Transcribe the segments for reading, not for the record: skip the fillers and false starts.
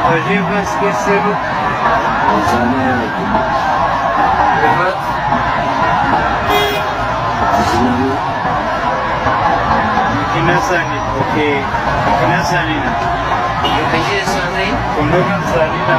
Hoje vai esquecer o... Kinasani, okay. Kinasani na. Kinasani? Kundukan sani na.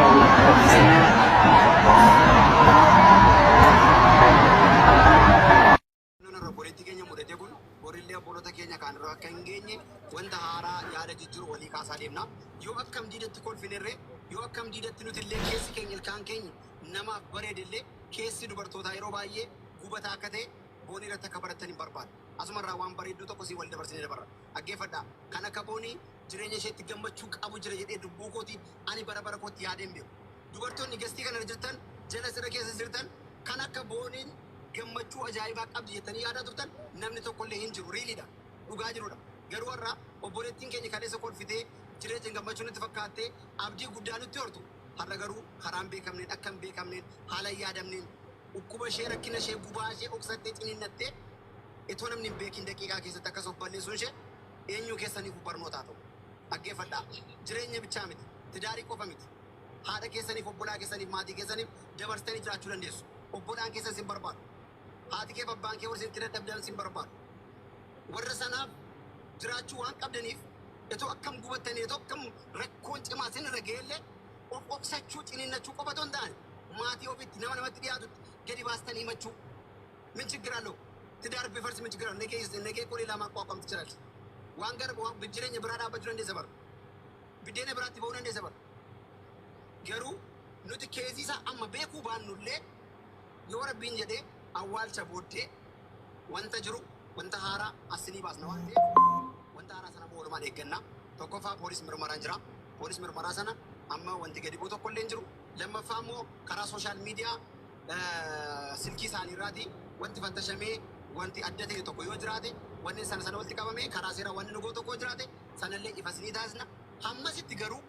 Politikanya muda degun, borilya bolota kenya kan rakan genye, wanda hara yaada jijjiru walii kaasaa deemna. Yoo akkam diidatti kolfinirre, yoo akkam diidatti nuti illee keessi keenya ilkaan keenya namaaf bareedillee keessi dubartootaa yeroo baay'ee gubataa akka ta'e boonii irratti akka baratan hin barbaadu. Asumarraa waan bareedduu tokko si wal dabarsinee dabarra. Dhaggeeffadhaa. Kan akka boonii jireenya isheetti gammachuu qabu jira jedhee dubbuu kootiin ani bara bara kootti yaadeen beeku. Dubartoonni gastii kana jirtan jala sirra keessa jirtan kan akka booniin gammachuu ajaa'ibaa qabdi jettanii yaadaa turtan namni tokkollee hin jiru riiliidha. Dhugaa jirudha. Garuu har'a obboleettiin keenya kaleessa kolfitee jireenya gammachuu nutti fakkaattee abdii guddaa nutti hortu. Har'a garuu karaan beekamneen akka hin beekamneen haala hin yaadamneen dhukkuba ishee rakkina ishee gubaa ishee dhoksattee ciniinnattee itoo namni hin beekin daqiiqaa keessatti akkasuma balleessuun ishee eenyuu keessaniif barnootaa ta'u. Dhaggeeffadhaa. Jireenya bichaa miti. Tidaarii qofa miti. Haadha keessaniif obbolaa keessaniif maatii keessaniif dabarsitanii jiraachuu dandeessu. Obbolaan keessan sin barbaadu. Haati kee babbaan kee warri sin tira dabdan sin barbaadu. Warra sanaaf jiraachuu waan qabdaniif itoo akkam gubattanii itoo akkam rakkoon cimaa sin irra ga'ellee of oksachuu ciniinnachuu qofa otoo hin taane maatii ofitti nama namatti dhiyaatutti gadi baastanii himachuu ምን ችግር አለው? ትዳር ቢፈርስ ምን ችግር አለው? ነገ እኮ ሌላ ማቋቋም ትችላለች። ዋን ጋር ብጅረኝ ብራዳ በጅረ እንደ ዘበር ቢደነ ብራት በሆነ እንደ ዘበር ገሩ ኑት ኬዚሳ አማ ቤኩ ባኑሌ የወረብኝ ጀዴ አዋልቸ ቦዴ ወንተ ጅሩ ወንተ ሃራ አስኒ ባስ ነው አንዴ ወንተ ሃራ ሰና ቦል ማለ ይገና ተኮፋ ፖሊስ ምርመራ እንጅራ ፖሊስ ምርመራ ሰና አማ ወንተ ገዲቦ ተኮሌ እንጅሩ ለመፋሞ ከራ ሶሻል ሚዲያ ስልኪ ሳኒ ራቲ wanti fantashamee wanti adda ta'e tokko yoo jiraate wanni sana walitti qabamee karaa seera wanni nugoo tokko jiraate sanallee ifasinii taasisna. Hammasitti garuu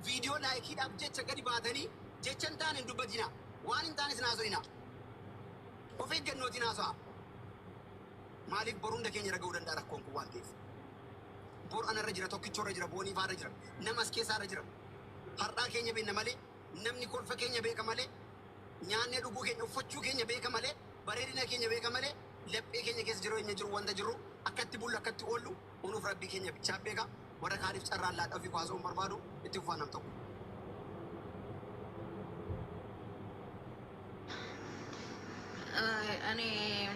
viidiyoo laayikiidhaaf jecha gadi baatanii jecha hin taane hin dubbatina. Waan hin taanes naasofina. Of eeggannootiin haasa'a. Maaliif boruun da keenya raga'uu danda'a rakkoon kun waan ta'eef. Bor anarra jira tokkichoorra jira boonii faarra jira namas keessaarra jira. Har'aa keenya beekna malee namni kolfa keenya beeka malee nyaannee dhuguu keenya uffachuu keenya beeka malee bareedina keenya beeka malee laphee keenya keessa jireenya jiru wanta jiru akkatti bullu akkatti oollu unuuf rabbii keenya bichaa beeka. Warra kaaniif carraan laadhaa fi kwaasoo barbaadu itti ufaa nam tokko. Ani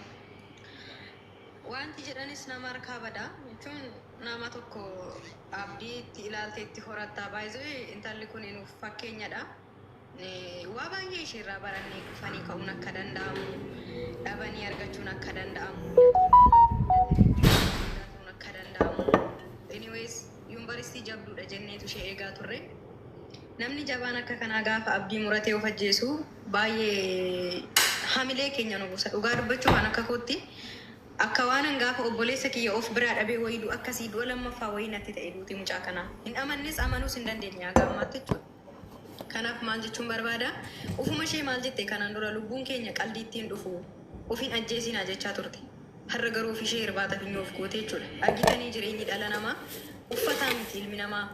wanti jedhanis nama harkaa badaa jechuun nama tokko abdii itti ilaaltee itti horattaa baay'ee intalli kun nuuf fakkeenyadha. Waa baay'ee isheerraa barannee dhufanii ka'uun akka danda'amu dhabanii argachuun akka danda'amu akka danda'amu. Anyways yuunivarsiitii jabduudha jenneetu ishee eegaa turre. Namni jabaan akka kanaa gaafa abdii muratee of ajjeesu baay'ee hamilee keenya nu buusa. Dhugaa dubbachuu waan akka kootti akka waan gaafa obboleessa kiyya of biraa dhabee wayiduu akkasii du'a lammaffaa wayii natti ta'e duuti mucaa kanaa. Hin amannes amanuus hin dandeenya gaammaatti jechuudha. Kanaaf maal jechuun barbaada ufuma ishee maal jette kanaan dura lubbuun keenya qaldiittiin dhufu ofiin ajjeesinaa jechaa turte. Har'a garuu ofii ishee irbaata finyoof goote jechuudha. Argitanii jireenyi dhala namaa uffataa miti ilmi namaa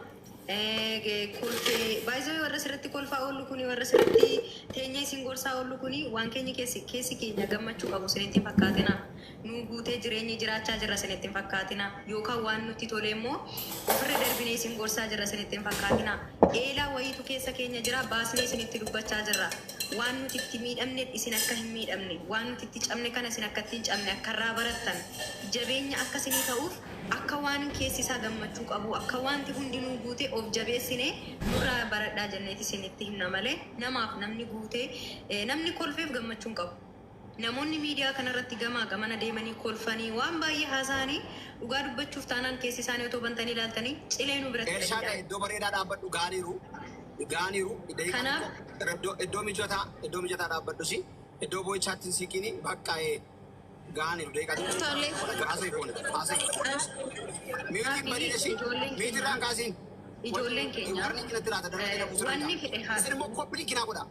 kolfee baay'ee warra sirriitti kolfaa oollu kuni warra sirriitti teenyee isin gorsaa oollu kuni waan keenya keessi keenya gammachuu qabu sinitti fakkaatina. Nu guutee jireenyi jiraachaa jirra sinitti fakkaatina yookaan waan nutti tole immoo ofirra darbinee isin gorsaa jirra sinitti fakkaatina. Eelaa wayiitu keessa keenya jira baasnee isinitti dubbachaa jirra. Waan nuti itti miidhamne isin akka hin miidhamne waan nuti itti cabne kana isin akka ittiin cabne akka irraa barattan jabeenya akkasinii ta'uuf akka waan keessi isaa gammachuu qabu akka wanti hundinuu guutee of jabeessinee nurraa baradhaa jenneeti isinitti himna malee namaaf namni guutee namni kolfeef gammachuun qabu. Namoonni miidiyaa kanarratti gamaa gamana deemanii kolfanii waan baay'ee haasa'anii dhugaa dubbachuuf taanaan keessi isaanii otoo bantanii ilaaltanii cilee nu biratti Eeshaadha iddoo bareedaa dhaabbadhu gaaniiru. Kanaaf iddoo mijataa dhaabbadhu si iddoo boo'ichaatti siiqini bakka gaaniiru deeqatu. Asii foon asii. Miitiin badii si miitirraan kaasiin. Ijoolleen keenya warni kinatti laata darbe na buusu. wanni fedhe haasa. Isin immoo koppilii kinaa godha.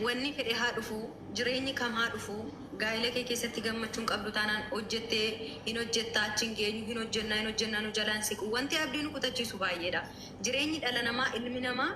wanni fedhe haa dhufu jireenyi kam haa dhufu gaa'ela kee keessatti gammachuun qabdu taanaan hojjettee hin hojjettaa achiin geenyu hin hojjennaa nu jalaan siqu wanti abdii nu kutachiisu baay'eedha jireenyi dhala namaa ilmi namaa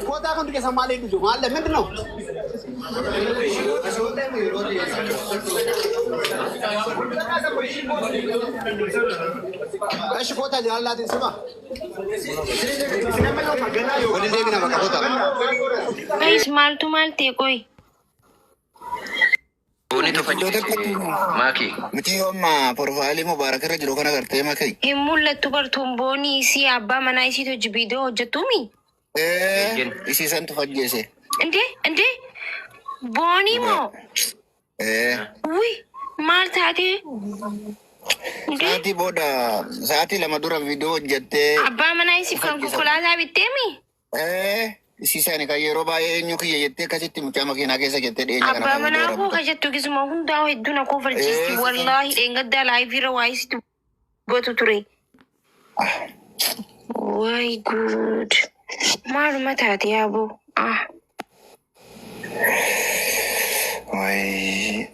Kota kan juga sama lain juga, malah mana no? Asyik kota jalan latin semua. Boleh dia kenapa kota? Guys, malti koi. Ini tu fajjote maki. Miti homma porfali mubarak ra jiro kana garte maki. Himulle tu bartumboni isi abba mana isi tu jibido hojjetumi. Isi san tu fajjese. Ende boni mo. Ui, mal tadi. Saati boda saati lama dura video hojjette. Abba mana isi kan kukulasa bitemi. Isi sani kayero bae nyuki yette kasitti mucha makina kesa jette de nyana. Abba mana ko kajettu kismo hunda heduna ko farjisti wallahi engadda live ra waisi tu gotu ture. Why good. Malu mata hati abu. Why.